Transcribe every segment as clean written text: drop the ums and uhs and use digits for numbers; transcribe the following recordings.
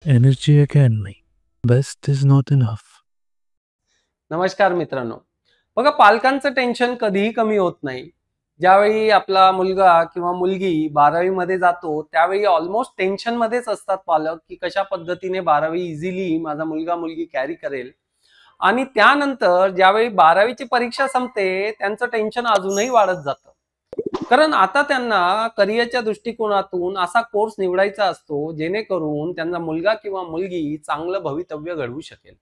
Energy Academy. Best is not enough. नमस्कार मित्रांनो. बघा, पालकांचं टेन्शन कधीही कमी होत नाही. ज्यावेळी आपला मुलगा किंवा मुलगी 12वी मध्ये जातो त्यावेळी ऑलमोस्ट टेन्शन मध्येच असतात पालक, की कशा पद्धतीने 12वी इझिली माझा मुलगा मुलगी कॅरी करेल. आणि त्यानंतर ज्यावेळी 12वीची परीक्षा संपते त्यांचं टेन्शन अजूनही वाढत जातं. कारण आता त्यांना करिअरच्या दृष्टिकोनातून असा कोर्स निवडायचा असतो जेणेकरून त्यांचा मुलगा किंवा मुलगी चांगलं भवितव्य घडवू शकेल.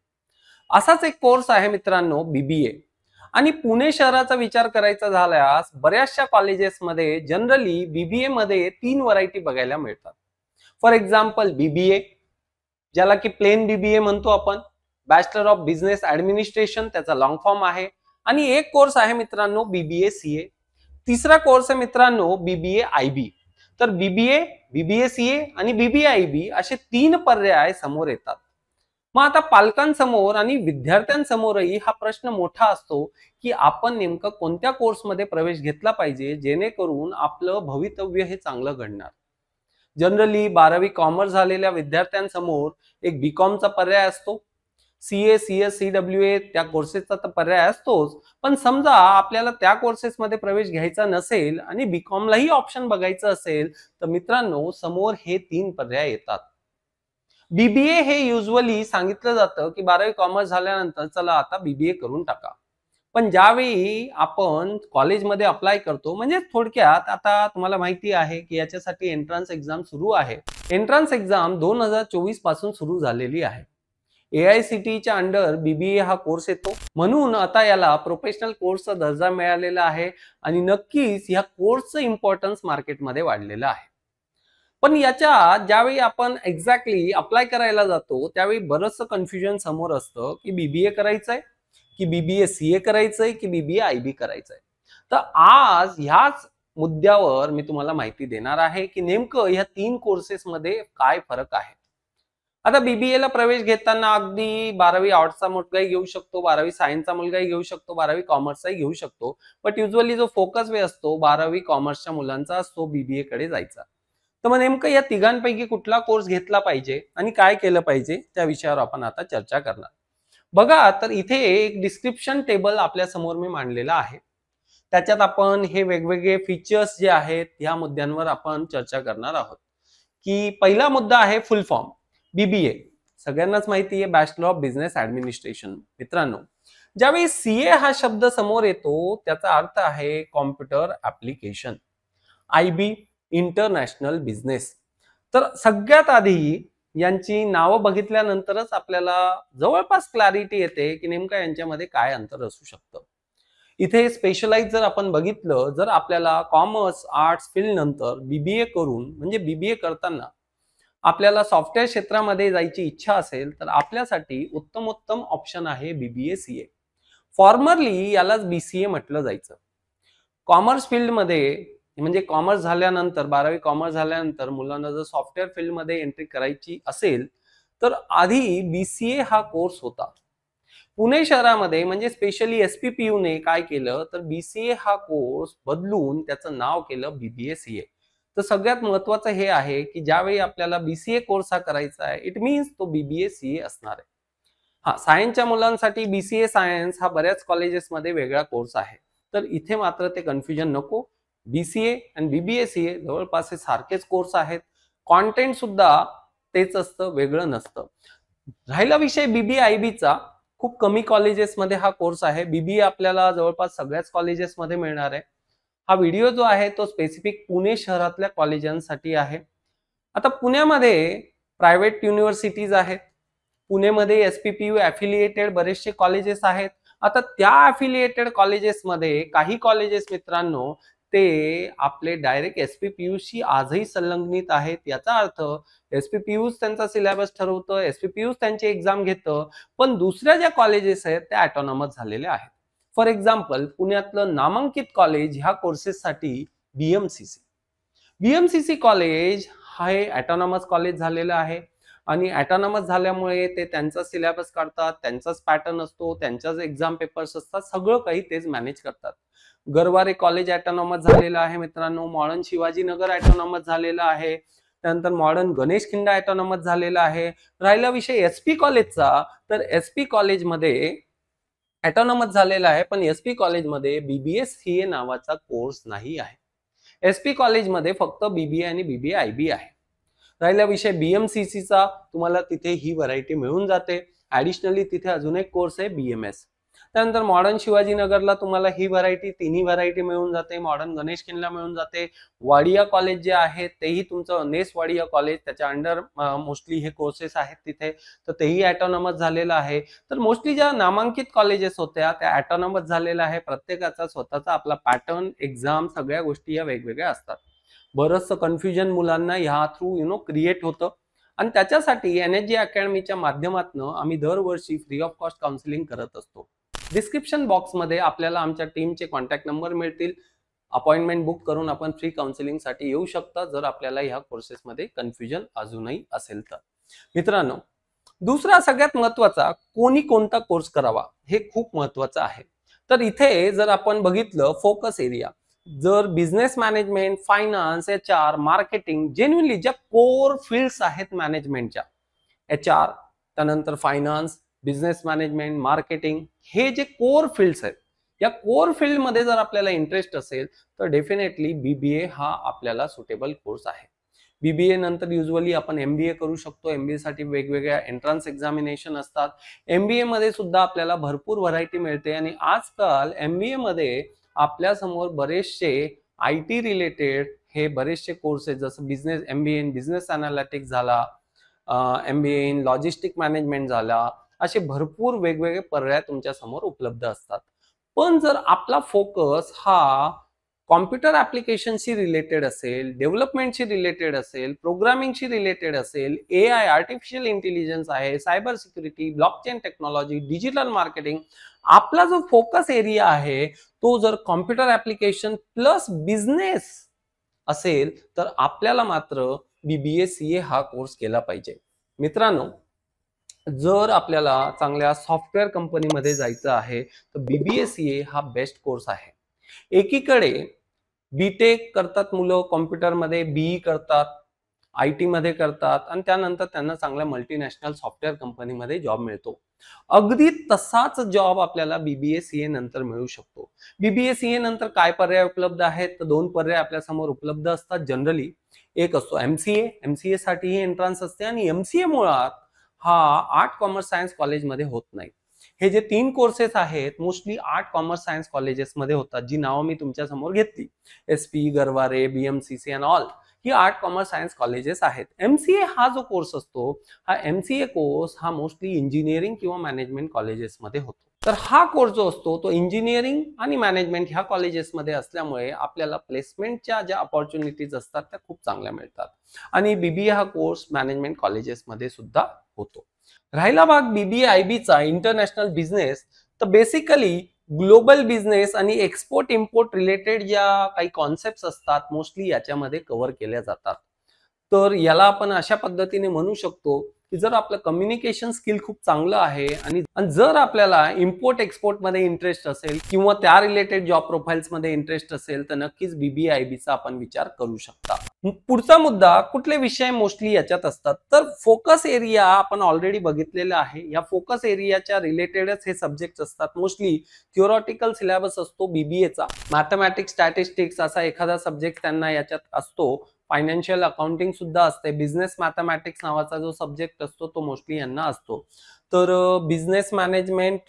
असाच एक कोर्स आहे मित्रांनो, बीबीए. आणि पुणे शहराचा विचार करायचा झाल्यास बऱ्याचशा कॉलेजेसमध्ये जनरली बीबीए मध्ये 3 व्हरायटी बघायला मिळतात. फॉर एक्झाम्पल बीबीए, ज्याला की प्लेन बीबीए म्हणतो आपण, बॅचलर ऑफ बिझनेस ऍडमिनिस्ट्रेशन त्याचा लॉंग फॉर्म आहे. आणि एक कोर्स आहे मित्रांनो बीबीए सीए. तिसरा कोर्स आहे मित्रांनो बीबीए आयबी. तर बीबीए, बीबीए सीए आणि बीबीए आयबी असे 3 पर्याय समोर येतात. मग आता पालकांसमोर आणि विद्यार्थ्यांसमोरही हा प्रश्न मोठा असतो, की आपण नेमकं कोणत्या कोर्समध्ये प्रवेश घेतला पाहिजे जेणेकरून आपलं भवितव्य हे चांगलं घडणार. जनरली 12वी कॉमर्स झालेल्या विद्यार्थ्यांसमोर एक बीकॉमचा पर्याय असतो. सीए, सीएस, सीडब्ल्यूए त्या कोर्सेसचा तर पर्याय असतोच. पण समजा आपल्याला त्या कोर्सेसमध्ये प्रवेश घ्यायचा नसेल आणि बीकॉमलाही ऑप्शन बघायचं असेल तर मित्रांनो समोर हे 3 पर्याय येतात. बीबीए हे युजली सांगितलं जातं की 12वी कॉमर्स झाल्यानंतर चला आता बीबीए करून टाका. पण ज्यावेळी आपण कॉलेजमध्ये अप्लाय करतो, म्हणजे थोडक्यात आता तुम्हाला माहिती आहे की याच्यासाठी एंट्रन्स एक्झाम सुरू आहे. एंट्रन्स एक्झाम 2024 पासून सुरू झालेली आहे. एआयसीटीच्या अंडर बीबीए हा कोर्स येतो, म्हणून आता याला प्रोफेशनल कोर्सचा दर्जा मिळालेला आहे. आणि नक्कीच ह्या कोर्सचं इम्पॉर्टन्स मार्केटमध्ये वाढलेलं आहे. पण याच्या ज्यावेळी आपण एक्झॅक्टली अप्लाय करायला जातो त्यावेळी बरंचसं कन्फ्युजन समोर असतं, की बीबीए करायचंय की बीबीए सीए करायचंय की बीबीए आयबी करायचंय. तर आज ह्याच मुद्द्यावर मी तुम्हाला माहिती देणार आहे की नेमकं ह्या 3 कोर्सेसमध्ये काय फरक आहे. आता बीबीए ला प्रवेश घेताना अगदी 12वी आर्ट्सचा मुलगाही घेऊ शकतो, 12वी सायन्सचा मुलगाही घेऊ शकतो, 12वी कॉमर्सचाही घेऊ शकतो. बट युजली जो फोकस वे असतो 12वी कॉमर्सच्या मुलांचा असतो बीबीए कडे जायचा. तर मग नेमकं या तिघांपैकी कुठला कोर्स घेतला पाहिजे आणि काय केलं पाहिजे त्या विषयावर आपण आता चर्चा करणार. बघा, तर इथे एक डिस्क्रिप्शन टेबल आपल्या समोर मी मांडलेला आहे. त्याच्यात आपण हे वेगवेगळे फीचर्स जे आहेत या मुद्द्यांवर आपण चर्चा करणार आहोत. की पहिला मुद्दा आहे फुल फॉर्म. बीबीए सगळ्यांनाच माहिती आहे, बॅचलर ऑफ बिझनेस ऍडमिनिस्ट्रेशन. मित्रांनो, ज्यावेळी सीए हा शब्द समोर येतो त्याचा अर्थ आहे computer application. IB, international business. तर सगळ्यात आधी यांची नावं बघितल्यानंतरच आपल्याला जवळपास क्लॅरिटी येते की नेमका यांच्यामध्ये काय अंतर असू शकतं. इथे स्पेशलाइज जर आपण बघितलं, जर आपल्याला कॉमर्स आर्ट्स फील्ड नंतर बीबीए करून म्हणजे बीबीए करताना आपल्याला सॉफ्टवेअर क्षेत्रामध्ये जायची इच्छा असेल तर आपल्यासाठी उत्तमोत्तम ऑप्शन आहे बीबीए सीए. फॉर्मरली यालाच बीसीए म्हटलं जायचं. कॉमर्स फील्डमध्ये म्हणजे कॉमर्स झाल्यानंतर 12वी कॉमर्स झाल्यानंतर मुलांना जर सॉफ्टवेअर फील्डमध्ये एंट्री करायची असेल तर आधी बीसीए हा कोर्स होता. पुणे शहरामध्ये म्हणजे स्पेशली एसपीपीयू ने काय केलं तर बीसीए हा कोर्स बदलून त्याचं नाव केलं बीबीए सीए. तर सगळ्यात महत्वाचं हे आहे की ज्यावेळी आपल्याला बीसीए कोर्स हा करायचा आहे इट मीन्स तो बीबीए सीए असणार आहे. हा, सायन्सच्या मुलांसाठी बीसीए सायन्स हा बऱ्याच कॉलेजेसमध्ये वेगळा कोर्स आहे. तर इथे मात्र ते कन्फ्युजन नको. बीसीए आणि बीबीए सीए जवळपास हे सारखेच कोर्स आहेत. कॉन्टेंट सुद्धा तेच असतं, वेगळं नसतं. राहिला विषय बीबीए आयबीचा, खूप कमी कॉलेजेसमध्ये हा कोर्स आहे. बीबीए आपल्याला जवळपास सगळ्याच कॉलेजेसमध्ये मिळणार आहे. हा व्हिडिओ जो आहे तो स्पेसिफिक पुणे शहरातल्या कॉलेजांसाठी आहे. आता पुण्यामध्ये प्रायव्हेट युनिव्हर्सिटीज आहेत. पुणेमध्ये एसपीपीयू ॲफिलिएटेड बरेचसे कॉलेजेस आहेत. आता त्या ॲफिलिएटेड कॉलेजेसमध्ये काही कॉलेजेस मित्रांनो ते आपले डायरेक्ट एसपीपीयूशी आजही संलग्नित आहेत. याचा अर्थ एसपीपीयूच त्यांचा सिलेबस ठरवतं, एसपीपीयूच त्यांची एक्झाम घेतं. पण दुसऱ्या ज्या कॉलेजेस आहेत त्या ऑटोनॉमस झालेल्या आहेत. फॉर एक्झाम्पल, पुण्यातलं नामांकित कॉलेज ह्या कोर्सेससाठी बीएमसीसी. बीएमसीसी कॉलेज हे ऑटोनॉमस कॉलेज झालेलं आहे. आणि ऑटोनॉमस झाल्यामुळे ते त्यांचा सिलेबस काढतात, त्यांचाच पॅटर्न असतो, त्यांच्याच एक्झाम पेपर्स असतात, सगळं काही तेच मॅनेज करतात. गरवारे कॉलेज ऑटोनॉमस झालेलं आहे मित्रांनो. मॉडर्न शिवाजीनगर ऑटोनॉमस झालेलं आहे. त्यानंतर मॉडर्न गणेश खिंडा ऑटोनॉमस झालेला आहे. राहिला विषय एसपी कॉलेजचा, तर एसपी कॉलेजमध्ये ऑटोनॉमस झालेला आहे, पण एसपी कॉलेजमध्ये बीबीएस-सीए नावाचा कोर्स नाही आहे. एसपी कॉलेजमध्ये फक्त बीबीए आणि बीबीए आयबी आहे. राहिला विषय बीएमसीसीचा, तुम्हाला तिथे ही व्हरायटी मिळून जाते. ऍडिशनली तिथे अजून एक कोर्स आहे बीएमएस. त्यानंतर मॉडर्न शिवाजीनगरला तुम्हाला ही व्हरायटी, तिन्ही व्हरायटी मिळून जाते. मॉडर्न गणेश खिंडला मिळून जाते. वाडिया कॉलेज जे आहे तेही तुमचं नेस वाडिया कॉलेज, त्याच्या अंडर मोस्टली हे कोर्सेस आहेत तिथे, तर तेही ऑटोनॉमस झालेलं आहे. तर मोस्टली ज्या नामांकित कॉलेजेस होत्या त्या ऑटोनॉमस झालेल्या आहे. प्रत्येकाचा स्वतःचा आपला पॅटर्न, एक्झाम, सगळ्या गोष्टी या वेगवेगळ्या असतात. बरंचसं कन्फ्युजन मुलांना ह्या थ्रू क्रिएट होतं, आणि त्याच्यासाठी एनएसजी अकॅडमीच्या माध्यमातून आम्ही दरवर्षी फ्री ऑफ कॉस्ट काउन्सिलिंग करत असतो. डिस्क्रिप्शन बॉक्समध्ये आपल्याला आमच्या टीमचे कॉन्टॅक्ट नंबर मिळतील. अपॉइंटमेंट बुक करून आपण फ्री काउन्सिलिंगसाठी येऊ शकता, जर आपल्याला ह्या कोर्सेसमध्ये कन्फ्युजन अजूनही असेल तर. मित्रांनो, दुसरा सगळ्यात महत्वाचा, कोणी कोणता कोर्स करावा हे खूप महत्वाचं आहे. तर इथे जर आपण बघितलं फोकस एरिया, जर business management, finance, HR, marketing, genuinely ज्या कोर फील्ड्स आहेत मॅनेजमेंटच्या, HR, त्यानंतर फायनान्स, बिझनेस मॅनेजमेंट, मार्केटिंग, हे जे कोर फील्ड्स आहेत, या कोर फील्ड मध्ये जर आपल्याला इंटरेस्ट असेल तर डेफिनेटली बीबीए हा आपल्याला सुटेबल कोर्स आहे. बीबीए नंतर युजली आपण MBA करू शकतो. MBA साठी वेगवेगळ्या एंट्रन्स एक्झामिनेशन असतात. MBA मध्ये सुद्धा आपल्याला भरपूर व्हरायटी मिळते, आणि आजकाल MBA मध्ये आपल्या समोर बरेचसे IT रिलेटेड हे बरेचसे कोर्सेस, जसं business MBA in business analytics झाला, MBA इन लॉजिस्टिक मॅनेजमेंट झाला, असे भरपूर वेगवेगळे पर्याय तुमच्या समोर उपलब्ध असतात. पण जर आपला फोकस हा कॉम्प्युटर ऍप्लिकेशनशी रिलेटेड असेल, डेव्हलपमेंटशी रिलेटेड असेल, प्रोग्रामिंगशी रिलेटेड असेल, AI, आर्टिफिशियल इंटेलिजन्स आहे, cyber security, blockchain technology, digital marketing, आपला जो फोकस एरिया आहे तो जर कॉम्प्युटर ऍप्लिकेशन प्लस बिझनेस असेल, तर आपल्याला मात्र BBA-CA हा कोर्स केला पाहिजे. मित्रांनो, जर आपल्याला चांगल्या सॉफ्टवेअर कंपनीमध्ये जायचं आहे तर BBA-CA हा बेस्ट कोर्स आहे. एकीकडे बीटेक करतात मुलं कॉम्प्युटरमध्ये, BE करतात, IT मध्ये करतात, आणि त्यानंतर त्यांना चांगल्या मल्टीनॅशनल सॉफ्टवेअर कंपनीमध्ये जॉब मिळतो. अगदी तसाच जॉब आपल्याला BBA-CA नंतर मिळू शकतो. BBA-CA नंतर काय पर्याय उपलब्ध आहेत, तर दोन पर्याय आपल्या समोर उपलब्ध असतात जनरली. एक असतो MCA साठी ही एंट्रन्स असते, आणि MCA मुळात हा आर्ट कॉमर्स सायन्स कॉलेजमध्ये होत नाही. हे जे तीन कोर्सेस आहेत मोस्टली आर्ट कॉमर्स सायन्स कॉलेजेसमध्ये होतात, जी नावं मी तुमच्या समोर घेतली, SP, Garware, BMCC and all, he art commerce science colleges आहेत. MCA हा जो कोर्स असतो, हा MCA कोर्स हा मोस्टली इंजिनिअरिंग किंवा मॅनेजमेंट कॉलेजेसमध्ये होतो. तर हा कोर्स जो असतो तो इंजिनिअरिंग आणि मॅनेजमेंट ह्या कॉलेजेसमध्ये असल्यामुळे आपल्याला प्लेसमेंटच्या ज्या अपॉर्च्युनिटीज असतात त्या खूप चांगल्या मिळतात, आणि BBA हा कोर्स मॅनेजमेंट कॉलेजेसमध्ये सुद्धा होतो. राहिला भाग BBA IBचा इंटरनॅशनल बिझनेस, तर बेसिकली ग्लोबल बिझनेस आणि एक्सपोर्ट इम्पोर्ट रिलेटेड ज्या काही कॉन्सेप्ट्स असतात मोस्टली याच्यामध्ये कव्हर केल्या जातात. तर याला आपण अशा पद्धतीने म्हणू शकतो की जर आपलं कम्युनिकेशन स्किल खूप चांगलं आहे, आणि जर आपल्याला इम्पोर्ट एक्सपोर्ट मध्ये इंटरेस्ट असेल किंवा त्या रिलेटेड जॉब प्रोफाइल्स मध्ये इंटरेस्ट असेल, तर नक्कीच BBA IBचा आपण विचार करू शकता. पुढचा मुद्दा, कुठले विषय मोस्टली याच्यात असतात, तर फोकस एरिया आपण ऑलरेडी बघितलेला आहे. या फोकस एरियाच्या रिलेटेडच हे सब्जेक्ट असतात. मोस्टली थिओरॉटिकल सिलेबस असतो BBAचा. मॅथमॅटिक्स, स्टॅटिस्टिक्स असा एखादा सब्जेक्ट त्यांना याच्यात असतो. फायनान्शियल अकाउंटिंग सुद्धा असते. बिझनेस मॅथमॅटिक्स नावाचा जो सब्जेक्ट असतो तो मोस्टली यांना असतो. तर बिझनेस मॅनेजमेंट,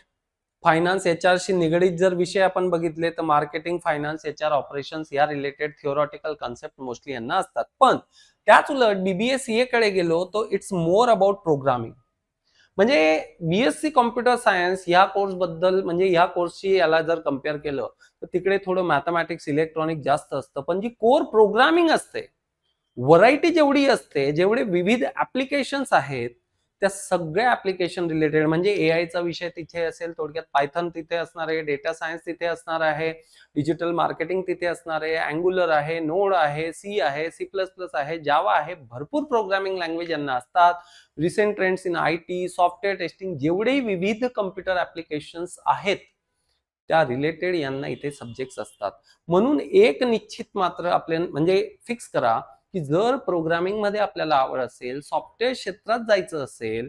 फायनान्स, HR निगडीत जर विषय आपण बघितले तर मार्केटिंग, फायनान्स, HR, ऑपरेशन्स या रिलेटेड थिओरॉटिकल कॉन्सेप्ट मोस्टली यांना असतात. पण त्याच उलट BBA-CA कडे गेलो तो इट्स मोर अबाउट प्रोग्रामिंग. म्हणजे BSc कॉम्प्युटर सायन्स या कोर्स बद्दल, म्हणजे या कोर्सशी याला जर कम्पेअर केलं तर तिकडे थोडं मॅथमॅटिक्स, इलेक्ट्रॉनिक जास्त असतं, पण जी कोर प्रोग्रामिंग असते, व्हरायटी जेवढी असते, जेवढे विविध ऍप्लिकेशन्स आहेत, त्या सगळ्या ऍप्लिकेशन रिलेटेड, म्हणजे AI चा विषय तिथे असेल, थोडक्यात पायथन तिथे असणार आहे, डेटा सायन्स तिथे असणार आहे, डिजिटल मार्केटिंग तिथे असणार आहे, अँग्युलर आहे, नोड आहे, C आहे, C++ आहे, जावा आहे, भरपूर प्रोग्रामिंग लँग्वेज यांना असतात. Recent trends in IT, software testing, जेवढे विविध कम्प्युटर ऍप्लिकेशन्स आहेत त्या रिलेटेड यांना इथे सब्जेक्ट्स असतात. म्हणून एक निश्चित मात्र आपल्या म्हणजे फिक्स करा की जर प्रोग्रामिंग मध्ये आपल्याला आवड असेल, सॉफ्टवेअर क्षेत्रात जायचं असेल,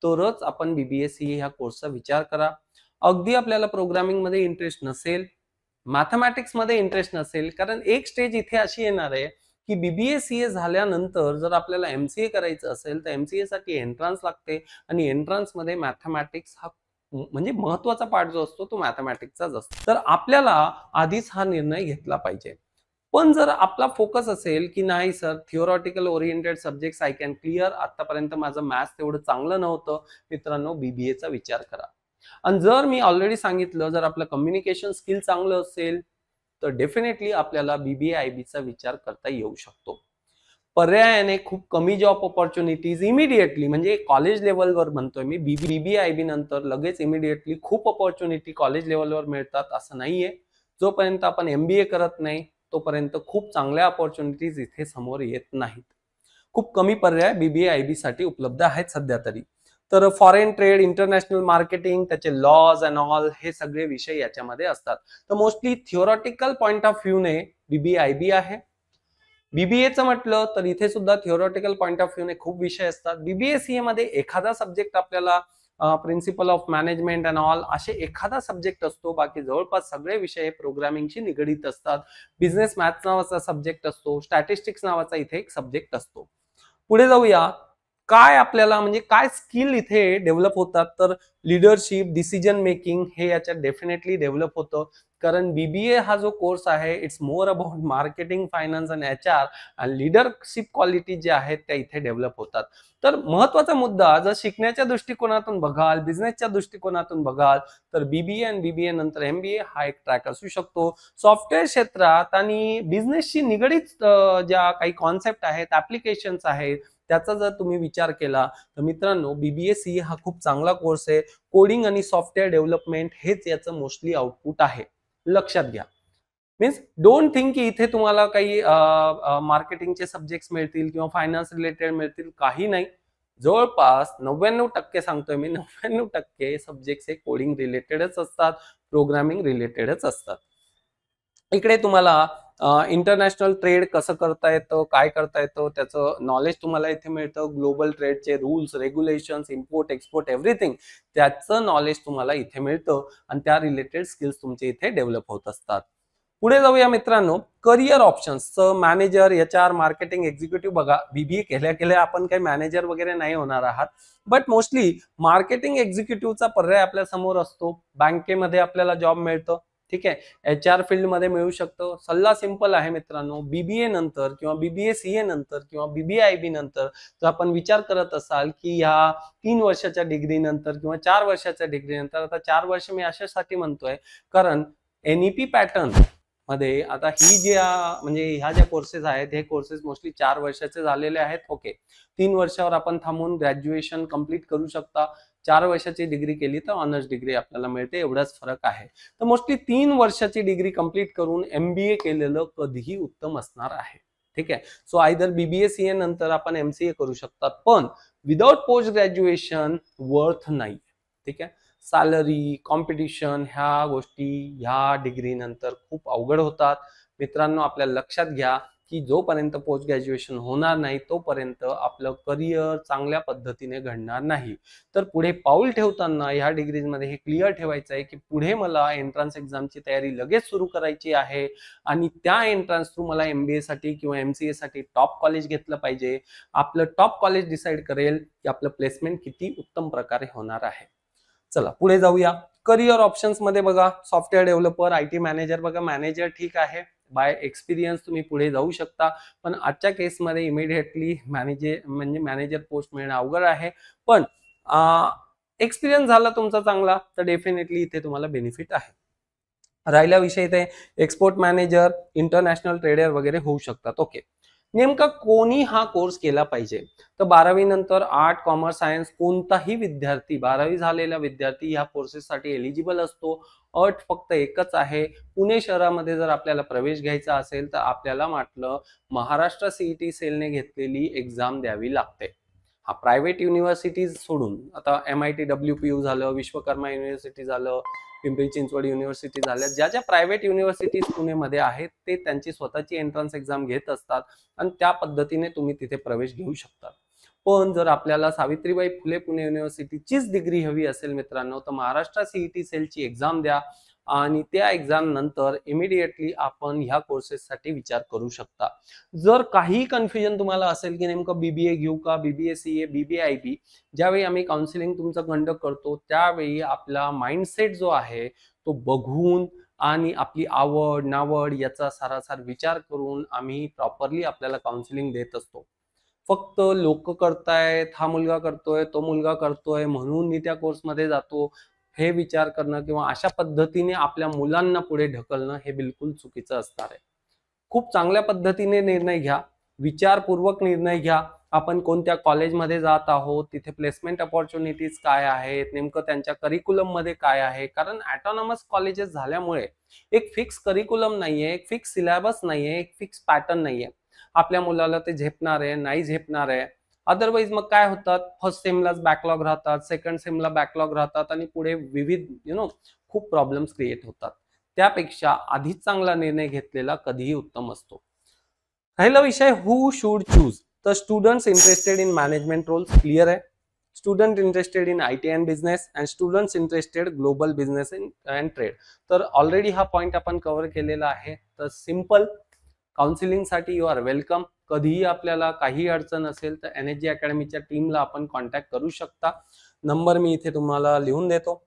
तरच आपण BBA-CA ह्या कोर्सचा विचार करा. अगदी आपल्याला प्रोग्रामिंग मध्ये इंटरेस्ट नसेल, मॅथमॅटिक्स मध्ये इंटरेस्ट नसेल, कारण एक स्टेज इथे अशी येणार आहे की BBA-CA झाल्यानंतर जर आपल्याला MCA करायचं असेल तर MCA साठी एंट्रन्स लागते आणि एंट्रन्स मध्ये मॅथमॅटिक्स हा म्हणजे महत्वाचा पार्ट जो असतो तो मॅथमॅटिक्सचाच असतो. तर आपल्याला आधीच हा निर्णय घेतला पाहिजे. पण जर आपला फोकस असेल की नाही sir, theoretical oriented subjects I can clear, आतापर्यंत माझं मॅथ्स तेवढं चांगलं नव्हतं, मित्रांनो BBA चा विचार करा. आणि जर मी ऑलरेडी सांगितलं, जर आपलं कम्युनिकेशन स्किल चांगलं असेल तर डेफिनेटली आपल्याला BBA-IB चा विचार करता येऊ शकतो. पर्यायाने खूप कमी जॉब ऑपॉर्च्युनिटीज इमिडिएटली, म्हणजे कॉलेज लेवलवर म्हणतोय मी, BBA-IB नंतर लगेच इमिडिएटली खूप ऑपॉर्च्युनिटी कॉलेज लेवलवर मिळतात असं नाहीये. जोपर्यंत आपण MBA करत नाही तोपर्यंत खूप चांगल्या ऑपॉर्च्युनिटीज इथे समोर येत नाहीत. खूप कमी पर्याय BBA-IB साठी उपलब्ध आहेत सध्या तरी. तर फॉरेन ट्रेड, इंटरनॅशनल मार्केटिंग, त्याचे लॉज अँड ऑल हे सगळे विषय याच्यामध्ये असतात. तर मोस्टली थिओरॉटिकल पॉइंट ऑफ व्ह्यूने BBA-IB आहे. BBA चं म्हटलं तर इथे सुद्धा थिओरॉटिकल पॉइंट ऑफ व्ह्यूने खूप विषय असतात. BBA-CA मध्ये एखादा सब्जेक्ट आपल्याला principle of management and all असे एखादा सब्जेक्ट असतो, बाकी जवळपास सगळे विषय प्रोग्रामिंगशी निगडीत असतात. बिझनेस मॅथ्स नावाचा सब्जेक्ट असतो, स्टॅटिस्टिक्स नावाचा इथे एक सब्जेक्ट असतो. पुढे जाऊया. काय आपल्याला म्हणजे काय स्किल इथे डेव्हलप होतात, तर लीडरशिप, डिसिजन मेकिंग हे याच्यात डेफिनेटली डेव्हलप होतं. कारण BBA हा जो कोर्स आहे it's more about marketing, finance आणि HR, आणि लीडरशिप क्वालिटी जे आहेत त्या इथे डेव्हलप होतात. तर महत्वाचा मुद्दा जर शिकण्याच्या दृष्टिकोनातून बघाल, बिझनेसच्या दृष्टिकोनातून बघाल, तर BBA आणि BBA नंतर MBA हा एक ट्रॅक असू शकतो. सॉफ्टवेअर क्षेत्रात आणि बिझनेसशी निगडीत ज्या काही कॉन्सेप्ट आहेत, ऍप्लिकेशन्स आहेत, त्याचा जर तुम्ही विचार केला तर मित्रांनो BBA-CA हा खूप चांगला कोर्स आहे. कोडिंग आणि सॉफ्टवेअर डेव्हलपमेंट हेच याचं मोस्टली आउटपुट आहे, लक्षात घ्या. मीन्स डोंट थिंक की इथे तुम्हाला काही मार्केटिंगचे सब्जेक्ट्स मिळतील किंवा फायनान्स रिलेटेड मिळतील, काही नाही. जवळपास 99% सांगतोय मी, 99% सब्जेक्ट्स हे कोडिंग रिलेटेडच असतात, प्रोग्रामिंग रिलेटेडच असतात. इकडे तुम्हाला इंटरनॅशनल ट्रेड कसं करता येतं, काय करता येतं त्याचं नॉलेज तुम्हाला इथे मिळतं. ग्लोबल ट्रेडचे rules, regulations, import export everything त्याचं नॉलेज तुम्हाला इथे मिळतं आणि त्या रिलेटेड स्किल्स तुमचे इथे डेव्हलप होत असतात. पुढे जाऊया मित्रांनो. Career options, manager, HR, marketing executive. बघा, BBA केल्या केल्या आपण काही मॅनेजर वगैरे नाही होणार आहात, बट मोस्टली मार्केटिंग एक्झिक्युटिव्हचा पर्याय आपल्या समोर असतो. बँकेमध्ये आपल्याला जॉब मिळतं, ठीक आहे, HR फील्ड मध्ये मिळू शकतं. सल्ला सिंपल आहे मित्रांनो, BBA नंतर किंवा BBA-CA नंतर किंवा BBA-IB नंतर जर आपण विचार करत असाल की ह्या 3 वर्षाच्या डिग्री नंतर किंवा 4 वर्षाच्या डिग्री नंतर, आता 4 वर्ष मी अशासाठी म्हणतोय कारण NEP पॅटर्न मध्ये आता ही जी म्हणजे ह्या ज्या कोर्सेस आहेत हे कोर्सेस मोस्टली 4 वर्षाचे झालेले आहेत. ओके, 3 वर्षावर आपण थांबून ग्रॅज्युएशन कंप्लीट करू शकता. 4 वर्षाची डिग्री केली तर ऑनर्स डिग्री आपल्याला मिळते, एवढाच फरक आहे. तर मोस्टली 3 वर्षाची डिग्री कंप्लीट करून MBA केलेलं कधीही उत्तम असणार आहे, ठीक आहे. सो आयदर BBA-CA नंतर आपण MCA करू शकतात, पण विदाउट पोस्ट ग्रॅज्युएशन वर्थ नाही, ठीक आहे. सॅलरी, कॉम्पिटिशन ह्या गोष्टी ह्या डिग्री नंतर खूप अवघड होतात. मित्रांनो, आपल्या लक्षात घ्या की जोपर्यंत पोस्ट ग्रॅज्युएशन होणार नाही तोपर्यंत आपलं करिअर चांगल्या पद्धतीने घडणार नाही. तर पुढे पाऊल ठेवताना ह्या डिग्रीजमध्ये हे क्लिअर ठेवायचं आहे की पुढे मला एंट्रन्स एक्झामची तयारी लगेच सुरू करायची आहे आणि त्या एंट्रन्स थ्रू मला MBA साठी किंवा MCA साठी टॉप कॉलेज घेतलं पाहिजे. आपलं टॉप कॉलेज डिसाईड करेल की आपलं प्लेसमेंट किती उत्तम प्रकारे होणार आहे. चला पुढे जाऊया. करिअर ऑप्शन्स मध्ये बघा, सॉफ्टवेअर डेव्हलपर, IT मॅनेजर. बघा, मॅनेजर ठीक आहे, बाय एक्सपिरियन्स तुम्ही पुढे जाऊ शकता, पण आजच्या केसमध्ये इमिडिएटली मॅनेजर पोस्ट मिळणं अवघड आहे. पण एक्सपिरियन्स झाला तुमचा चांगला तर डेफिनेटली इथे तुम्हाला बेनिफिट आहे. राहिला विषय ते एक्सपोर्ट मॅनेजर, इंटरनॅशनल ट्रेडर वगैरे होऊ शकतात. ओके, नेमका कोणी हा कोर्स केला पाहिजे, तर 12वी नंतर आर्ट, कॉमर्स, सायन्स कोणताही विद्यार्थी, 12वी झालेला विद्यार्थी ह्या कोर्सेससाठी एलिजिबल असतो. अट फक्त एकच आहे, पुणे शहरामध्ये जर आपल्याला प्रवेश घ्यायचा असेल तर आपल्याला म्हटलं महाराष्ट्र CET सेलने घेतलेली एक्झाम द्यावी लागते. हा प्रायव्हेट युनिव्हर्सिटीज सोडून आता MIT WPU झालं, विश्वकर्मा युनिव्हर्सिटी झालं, पिंपरी चिंचवड युनिव्हर्सिटी झाल्या, ज्या ज्या प्रायव्हेट युनिव्हर्सिटीज पुणेमध्ये आहेत ते त्यांची स्वतःची एंट्रन्स एक्झाम घेत असतात आणि त्या पद्धतीने तुम्ही तिथे प्रवेश घेऊ शकता. पण जर आपल्याला सावित्रीबाई फुले पुणे युनिव्हर्सिटीचीच डिग्री हवी असेल मित्रांनो, तर महाराष्ट्र CET सेलची एक्झाम द्या आणि त्या एक्झाम नंतर इमिडिएटली आपण ह्या कोर्सेससाठी विचार करू शकता. जर काही कन्फ्युजन तुम्हाला असेल की नेमकं BBA घेऊ का, BBA CA, BBA IB, ज्यावेळी आम्ही काउन्सिलिंग तुमचं कंडक्ट करतो त्यावेळी आपला माइंडसेट जो आहे तो बघून आणि आपली आवड नावड याचा सारासार विचार करून आम्ही प्रॉपरली आपल्याला काउन्सिलिंग देत असतो. फक्त लोक करतायत, हा मुलगा करतोय, तो मुलगा करतोय म्हणून मी त्या कोर्समध्ये जातो, हे विचार करणं किंवा अशा पद्धतीने आपल्या मुलांना पुढे ढकलणं हे बिलकुल चुकीचं असणार आहे. खूप चांगल्या पद्धतीने निर्णय घ्या, विचारपूर्वक निर्णय घ्या. आपण कोणत्या कॉलेजमध्ये जात आहोत, तिथे प्लेसमेंट अपॉर्च्युनिटीज काय आहेत, नेमकं त्यांच्या करिक्युलम मध्ये काय आहे. कारण ऑटोनॉमस कॉलेजेस झाल्यामुळे एक फिक्स करिक्युलम नाहीये, एक फिक्स सिलेबस नाहीये, एक फिक्स पॅटर्न नाहीये. आपल्या मुलाला ते झेपणार आहे, नाही झेपणार आहे. अदरवाईज मग काय होतात, फर्स्ट सेमलाच बॅकलॉग राहतात, सेकंड सेमला बॅकलॉग राहतात आणि पुढे विविध खूप प्रॉब्लेम्स क्रिएट होतात. त्यापेक्षा आधीच चांगला निर्णय घेतलेला कधीही उत्तम असतो. राहिला विषय हू शुड चूज, तर students interested in management roles clear आहे, student interested in IT and business and students interested global business and trade. तर ऑलरेडी हा पॉइंट आपण कव्हर केलेला आहे. तर सिंपल, काउन्सिलिंगसाठी यू आर वेलकम. कधीही आपल्याला काही अडचण असेल तर NSG अकॅडमीच्या टीमला आपण कॉन्टॅक्ट करू शकता. नंबर मी इथे तुम्हाला लिहून देतो.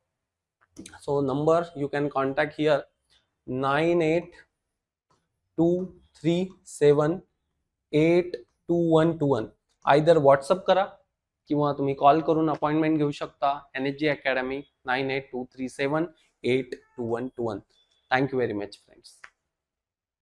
So number you can contact here 9823782121. Either WhatsApp करा किंवा तुम्ही कॉल करून अपॉइंटमेंट घेऊ शकता. NSG academy 9823782121. Thank you very much friends.